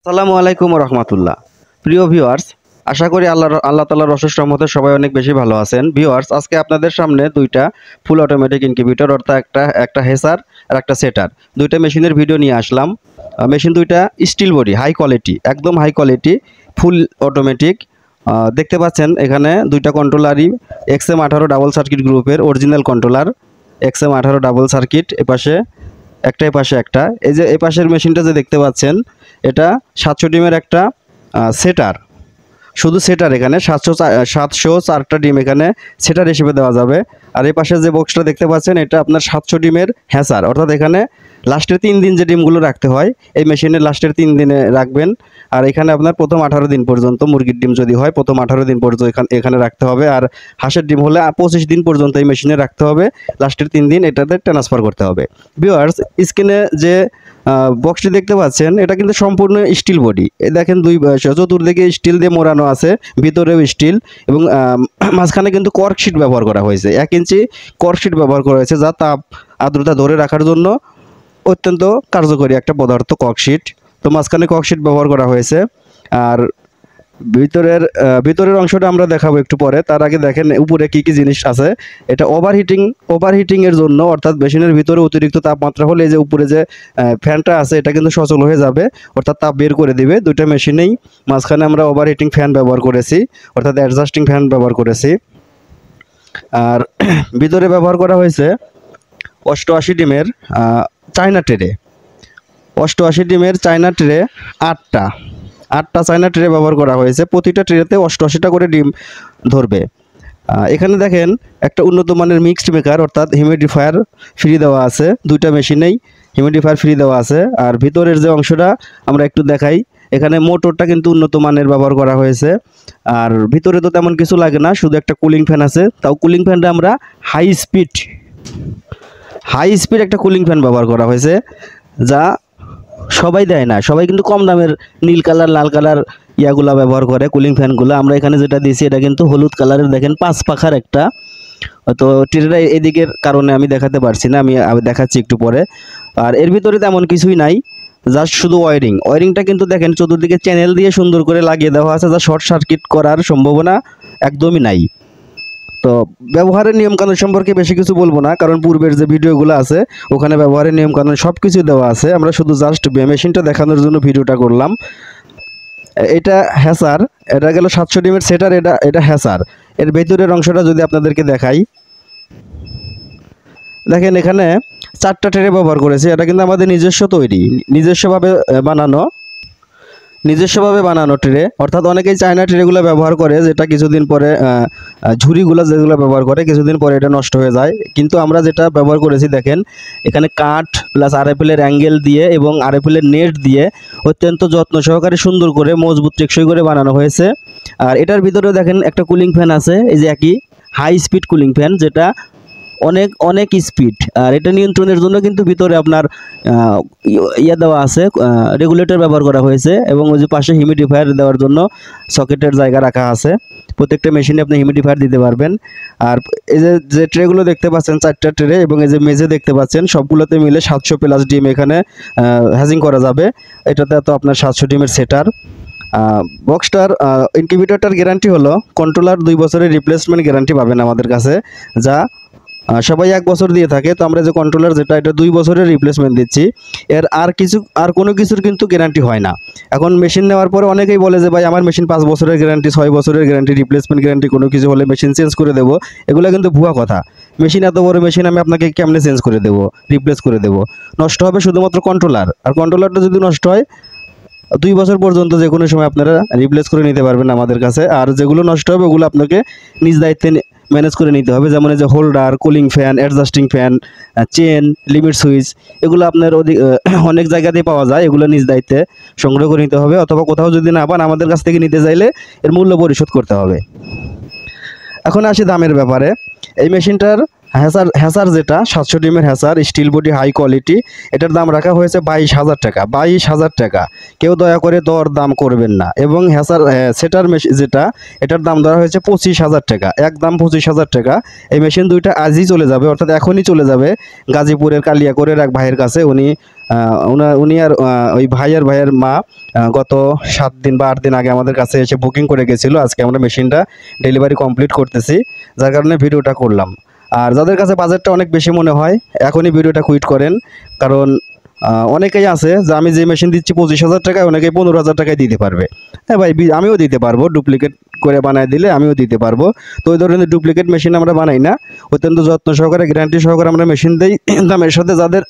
আসসালামু আলাইকুম রহমতুল্লাহ। প্রিয় ভিউয়ার্স, আশা করি আল্লাহ তাআলার অশেষ রহমতে সবাই অনেক বেশি ভালো আছেন। ভিউয়ার্স, আজকে আপনাদের সামনে দুইটা ফুল অটোমেটিক ইনকিউবেটর অর্থাৎ একটা হেসার আর একটা সেটার দুইটা মেশিনের ভিডিও নিয়ে আসলাম। মেশিন দুইটা স্টিল বডি, হাই কোয়ালিটি, একদম হাই কোয়ালিটি, ফুল অটোমেটিক। দেখতে পাচ্ছেন এখানে দুইটা কন্ট্রোলারই XM18 ডাবল সার্কিট গ্রুপের original controller. XM18 double circuit, এপাশে একটা। এই যে এপাশের মেশিনটা যে দেখতে পাচ্ছেন, এটা 700 ডিমের একটা সেটার। শুধু সেটার, এখানে 704টা ডিম এখানে সেটার হিসেবে দেওয়া যাবে। আর এই পাশে যে বক্সটা দেখতে পাচ্ছেন, এটা আপনার 700 ডিমের হ্যাসার, অর্থাৎ এখানে লাস্টের 3 দিন যে ডিমগুলো রাখতে হয় এই মেশিনে লাস্টের 3 দিনে রাখবেন। আর এখানে আপনার প্রথম 18 দিন পর্যন্ত, মুরগির ডিম যদি হয় প্রথম 18 দিন পর্যন্ত এখানে রাখতে হবে। আর হাঁসের ডিম হলে 25 দিন পর্যন্ত এই মেশিনে রাখতে হবে, লাস্টের 3 দিন এটাতে ট্রান্সফার করতে হবে। ভিউয়ার্স, স্ক্রিনে যে বক্সটি দেখতে পাচ্ছেন, এটা কিন্তু সম্পূর্ণ স্টিল বডি। দেখেন চতুর্দিকে স্টিল দিয়ে মোড়ানো আছে, ভিতরেও স্টিল, এবং মাঝখানে কিন্তু কর্ক শিট ব্যবহার করা হয়েছে। 1 ইঞ্চি কর্ক শিট ব্যবহার করা হয়েছে, যা তাপ আর্দ্রতা ধরে রাখার জন্য অত্যন্ত কার্যকরী একটা পদার্থ কর্ক শিট। তো মাঝখানে কর্ক শিট ব্যবহার করা হয়েছে। আর ভিতরের অংশটা আমরা দেখাবো একটু পরে। তার আগে দেখেন উপরে কি কি জিনিস আছে। এটা ওভারহিটিং এর জন্য, অর্থাৎ মেশিনের ভিতরে অতিরিক্ত তাপমাত্রা হলে যে উপরে যে ফ্যানটা আছে এটা কিন্তু সচল হয়ে যাবে, অর্থাৎ তাপ বের করে দিবে। দুইটা মেশিনেই মাঝখানে আমরা ওভারহিটিং ফ্যান ব্যবহার করেছি, অর্থাৎ অ্যাডজাস্টিং ফ্যান ব্যবহার করেছি। আর ভিতরে ব্যবহার করা হয়েছে 88 ডিমের চায়না ট্রে। 88 ডিমের চায়না ট্রে, 8টা চায়না ট্রে ব্যবহার করা হয়েছে। প্রতিটা ট্রেতে 88টা করে ডিম ধরবে। এখানে দেখেন একটা উন্নত মানের মিক্সড মেকার, অর্থাৎ হিউমিডিফায়ার ফ্রি দেওয়া আছে। দুইটা মেশিনেই হিউমিডিফায়ার ফ্রি দেওয়া আছে। আর ভিতরের যে অংশটা আমরা একটু দেখাই, এখানে মোটরটা কিন্তু উন্নত মানের ব্যবহার করা হয়েছে। আর ভিতরে তো তেমন কিছু লাগে না, শুধু একটা কুলিং ফ্যান আছে। তাও কুলিং ফ্যানটা আমরা হাই স্পিড একটা কুলিং ফ্যান ব্যবহার করা হয়েছে, যা সবাই দেয় না। সবাই কিন্তু কম দামের নীল কালার, লাল কালার ইয়াগুলা ব্যবহার করে কুলিং ফ্যানগুলো। আমরা এখানে যেটা দিয়েছি এটা কিন্তু হলুদ কালারের, দেখেন 5 পাখার একটা। তো ট্রেটা এদিকের কারণে আমি দেখাতে পারছি না, আমি দেখাচ্ছি একটু পরে। আর এর ভিতরে তেমন কিছুই নাই, জাস্ট শুধু ওয়ারিংটা কিন্তু দেখেন চতুর্দিকে চ্যানেল দিয়ে সুন্দর করে লাগিয়ে দেওয়া আছে, যা শর্ট সার্কিট করার সম্ভাবনা একদমই নাই। তো ব্যবহারের নিয়মকানুন সম্পর্কে বেশি কিছু বলবো না, কারণ পূর্বের যে ভিডিওগুলো আছে ওখানে ব্যবহারের নিয়মকানুন সব কিছু দেওয়া আছে। আমরা শুধু জাস্ট মেশিনটা দেখানোর জন্য ভিডিওটা করলাম। এটা হ্যাসার, এটা গেল 700 ডিমের সেটার, এটা হ্যাসার। এর ভেতরের অংশটা যদি আপনাদেরকে দেখাই, দেখেন এখানে 4টা ট্রে ব্যবহার করেছি। এটা কিন্তু আমাদের নিজস্বভাবে বানানো ট্রে, অর্থাৎ অনেকেই চায়না ট্রেগুলো ব্যবহার করে, যেটা কিছুদিন পরে ঝুড়িগুলো যেগুলো ব্যবহার করে কিছুদিন পরে এটা নষ্ট হয়ে যায়। কিন্তু আমরা যেটা ব্যবহার করেছি, দেখেন এখানে কাঠ প্লাস RFL-এর অ্যাঙ্গেল দিয়ে এবং RFL-এর নেট দিয়ে অত্যন্ত যত্ন সহকারে সুন্দর করে মজবুত টেকসই করে বানানো হয়েছে। আর এটার ভিতরেও দেখেন একটা কুলিং ফ্যান আছে, এই যে একই হাই স্পিড কুলিং ফ্যান, যেটা অনেক স্পিড। আর এটা নিয়ন্ত্রণের জন্য কিন্তু ভিতরে আপনার দেওয়া আছে, রেগুলেটর ব্যবহার করা হয়েছে, এবং ওই যে পাশে হিউমিডিফায়ার দেওয়ার জন্য সকেটের জায়গা রাখা আছে। প্রত্যেকটা মেশিনে আপনি হিউমিডিফায়ার দিতে পারবেন। আর এই যে ট্রেগুলো দেখতে পাচ্ছেন, 4টা ট্রে, এবং এই যে মেঝে দেখতে পাচ্ছেন, সবগুলোতে মিলে 700+ ডিম এখানে হ্যাজিং করা যাবে। এটাতে তো আপনার 700 ডিমের সেটার। বক্সটার ইনকিউবেটরটার গ্যারান্টি হলো, কন্ট্রোলার 2 বছরের রিপ্লেসমেন্ট গ্যারান্টি পাবেন আমাদের কাছে, যা সবাই 1 বছর দিয়ে থাকে। তো আমরা যে কন্ট্রোলার যেটা, এটা 2 বছরের রিপ্লেসমেন্ট দিচ্ছি। আর কোনো কিছুর কিন্তু গ্যারান্টি হয় না। এখন মেশিন নেওয়ার পরে অনেকেই বলে যে ভাই আমার মেশিন 5 বছরের গ্যারান্টি, 6 বছরের গ্যারান্টি, রিপ্লেসমেন্ট গ্যারান্টি, কোনো কিছু হলে মেশিন চেঞ্জ করে দেবো। এগুলো কিন্তু ভুয়া কথা। মেশিন, এত বড় মেশিন আমি আপনাকে কেমনে চেঞ্জ করে দেবো, রিপ্লেস করে দেবো? নষ্ট হবে শুধুমাত্র কন্ট্রোলার। আর কন্ট্রোলারটা যদি নষ্ট হয় 2 বছর পর্যন্ত যে কোনো সময় আপনারা রিপ্লেস করে নিতে পারবেন আমাদের কাছে। আর যেগুলো নষ্ট হবে ওগুলো আপনাকে নিজ দায়িত্বে ম্যানেজ করে নিতে হবে। যেমন এই যে holder, cooling fan, adjusting fan, chain, limit switch, এগুলো আপনার অনেক জায়গাতেই পাওয়া যায়। এগুলো নিজ দায়িত্বে সংগ্রহ করে নিতে হবে, অথবা কোথাও যদি না পান আমাদের কাছ থেকে নিতে চাইলে এর মূল্য পরিশোধ করতে হবে। এখন আসি দামের ব্যাপারে। এই মেশিনটার হ্যাসার যেটা 700 ডিমের হ্যাসার, স্টিল বডি, হাই কোয়ালিটি, এটার দাম রাখা হয়েছে 22,000 টাকা। 22,000 টাকা, কেউ দয়া করে দাম করবেন না। এবং সেটার মেশিন যেটা, এটার দাম ধরা হয়েছে 25,000 টাকা, একদম 25,000 টাকা। এই মেশিন দুইটা আজই চলে যাবে, অর্থাৎ এখনই চলে যাবে গাজীপুরের কালিয়াকৈরের এক ভাইয়ের কাছে। উনি উনি আর ওই ভাইয়ের মা গত 7 দিন বা 8 দিন আগে আমাদের কাছে এসে বুকিং করে গেছিলো। আজকে আমরা মেশিনটা ডেলিভারি কমপ্লিট করতেছি, যার কারণে ভিডিওটা করলাম। আর যাদের কাছে বাজেটটা অনেক বেশি মনে হয় এখনই ভিডিওটা কুইট করেন, কারণ অনেকেই আছে যে আমি যে মেশিন দিচ্ছি 25,000 টাকায় অনেকেই 15,000 টাকায় দিতে পারবে। হ্যাঁ ভাই, আমিও দিতে পারবো, ডুপ্লিকেট করে বানায় দিলে আমিও দিতে পারবো। তো ওই ধরনের ডুপ্লিকেট মেশিন আমরা বানাই না, অত্যন্ত যত্ন সহকারে গ্যারান্টি সহকারে আমরা মেশিন দেই। দামের সাথে যাদের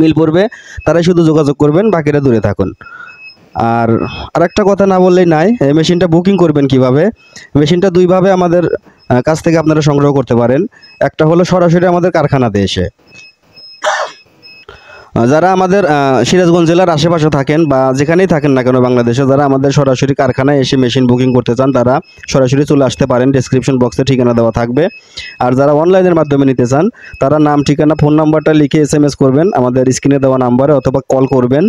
মিল পড়বে তারাই শুধু যোগাযোগ করবেন, বাকিরা দূরে থাকুন। আর আরেকটা কথা না বললেই নাই, এই মেশিনটা বুকিং করবেন কিভাবে। মেশিনটা দুইভাবে আমাদের কাছ থেকে আপনারা সংগ্রহ করতে পারেন। একটা হলো সরাসরি আমাদের কারখানাতে এসে, যারা আমাদের সিরাজগঞ্জ জেলার আশেপাশে থাকেন বা যেখানেই থাকেন না কেন বাংলাদেশে, যারা আমাদের সরাসরি কারখানায় এসে মেশিন বুকিং করতে চান তারা সরাসরি চলে আসতে পারেন, ডেসক্রিপশন বক্সে ঠিকানা দেওয়া থাকবে। আর যারা অনলাইনের মাধ্যমে নিতে চান তারা নাম, ঠিকানা, ফোন নাম্বারটা লিখে SMS করবেন আমাদের স্ক্রিনে দেওয়া নাম্বারে, অথবা কল করবেন,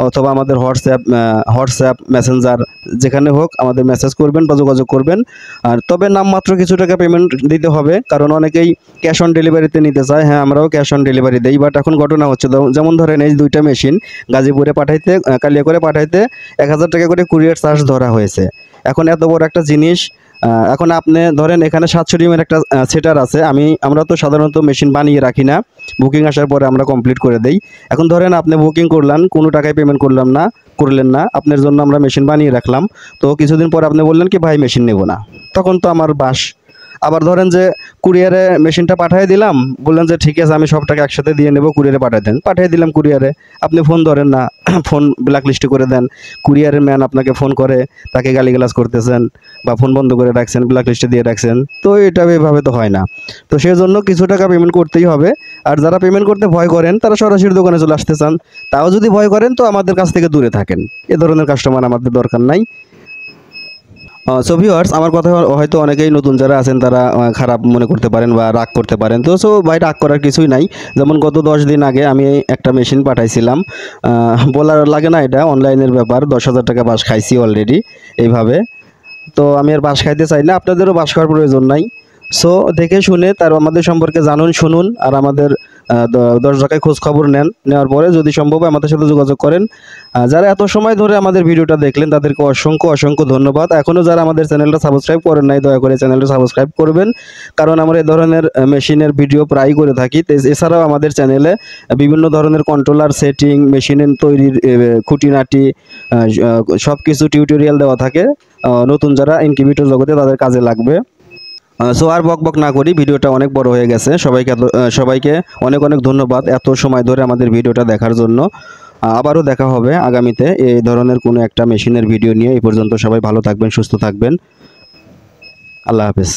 অথবা আমাদের হোয়াটসঅ্যাপ মেসেঞ্জার যেখানে হোক আমাদের মেসেজ করবেন বা যোগাযোগ করবেন। আর তবে নামমাত্র কিছু টাকা পেমেন্ট দিতে হবে, কারণ অনেকেই ক্যাশ অন ডেলিভারিতে নিতে চায়। হ্যাঁ, আমরাও ক্যাশ অন ডেলিভারি দেই, বাট এখন ঘটনা হচ্ছে যেমন ধরেন এই 2টা মেশিন গাজীপুরে পাঠাইতে, কালিয়াকৈরে পাঠাইতে 1000 টাকা করে কুরিয়ার চার্জ ধরা হয়েছে। এখন এত বড় একটা জিনিস, এখন আপনি ধরেন এখানে 700 ডিমের একটা সেটার আছে, আমরা তো সাধারণত মেশিন বানিয়ে রাখি না, বুকিং আসার পরে আমরা কমপ্লিট করে দেই। এখন ধরেন আপনি বুকিং করলেন, কোনো টাকায় পেমেন্ট করলেন না, আপনার জন্য আমরা মেশিন বানিয়ে রাখলাম, তো কিছুদিন পর আপনি বললেন কি ভাই মেশিন নেব না, তখন তো আমার বাস। আবার ধরেন যে কুরিয়ারে মেশিনটা পাঠিয়ে দিলাম, বললেন যে ঠিক আছে আমি সব টাকা একসাথে দিয়ে নেব, কুরিয়ারে পাঠিয়ে দিলাম কুরিয়ারে, আপনি ফোন ধরেন না, ফোন ব্ল্যাকলিস্টে করে দেন, কুরিয়ারের ম্যান আপনাকে ফোন করে তাকে গালিগালাজ করতেছেন বা ফোন বন্ধ করে রাখছেন, ব্ল্যাকলিস্টে দিয়ে রাখছেন, তো এটা এভাবে তো হয় না। তো সেই জন্য কিছু টাকা পেমেন্ট করতেই হবে। আর যারা পেমেন্ট করতে ভয় করেন তারা সরাসরি দোকানে চলে আসতে চান, তাও যদি ভয় করেন তো আমাদের কাছ থেকে দূরে থাকেন, এ ধরনের কাস্টমার আমাদের দরকার নাই। সো ভিউয়ার্স, আমার কথা হয়তো অনেকেই নতুন যারা আছেন তারা খারাপ মনে করতে পারেন বা রাগ করতে পারেন, তো ভাই রাগ করার কিছুই নাই। যেমন গত 10 দিন আগে আমি একটা মেশিন পাঠাইছিলাম, বলার লাগে না, এটা অনলাইনের ব্যাপার, 10,000 টাকা বাস খাইছি অলরেডি এইভাবে। তো আমি আর বাস খাইতে চাই না, আপনাদেরও বাস খাওয়ার প্রয়োজন নাই। সো দেখে শুনে তার আমাদের সম্পর্কে জানুন, শুনুন, আর আমাদের 10 জায়গায় খোঁজ খবর নেওয়ার পরে যদি সম্ভব হয় আমাদের সাথে যোগাযোগ করেন। যারা এত সময় ধরে আমাদের ভিডিওটা দেখলেন তাদেরকে অসংখ্য ধন্যবাদ। এখনও যারা আমাদের চ্যানেলটা সাবস্ক্রাইব করেন নাই দয়া করে চ্যানেলটা সাবস্ক্রাইব করবেন, কারণ আমরা এই ধরনের মেশিনের ভিডিও প্রায় করে থাকি। এছাড়াও আমাদের চ্যানেলে বিভিন্ন ধরনের কন্ট্রোলার সেটিং, মেশিনের তৈরির খুঁটিনাটি সব কিছু টিউটোরিয়াল দেওয়া থাকে, নতুন যারা ইনকিউবেটর জগতে তাদের কাজে লাগবে। সো আর বক না করি, ভিডিওটা অনেক বড় হয়ে গেছে। সবাইকে অনেক ধন্যবাদ এত সময় ধরে আমাদের ভিডিওটা দেখার জন্য। আবারও দেখা হবে আগামীতে এই ধরনের কোনো একটা মেশিনের ভিডিও নিয়ে। এই পর্যন্ত সবাই ভালো থাকবেন, সুস্থ থাকবেন, আল্লাহ হাফেজ।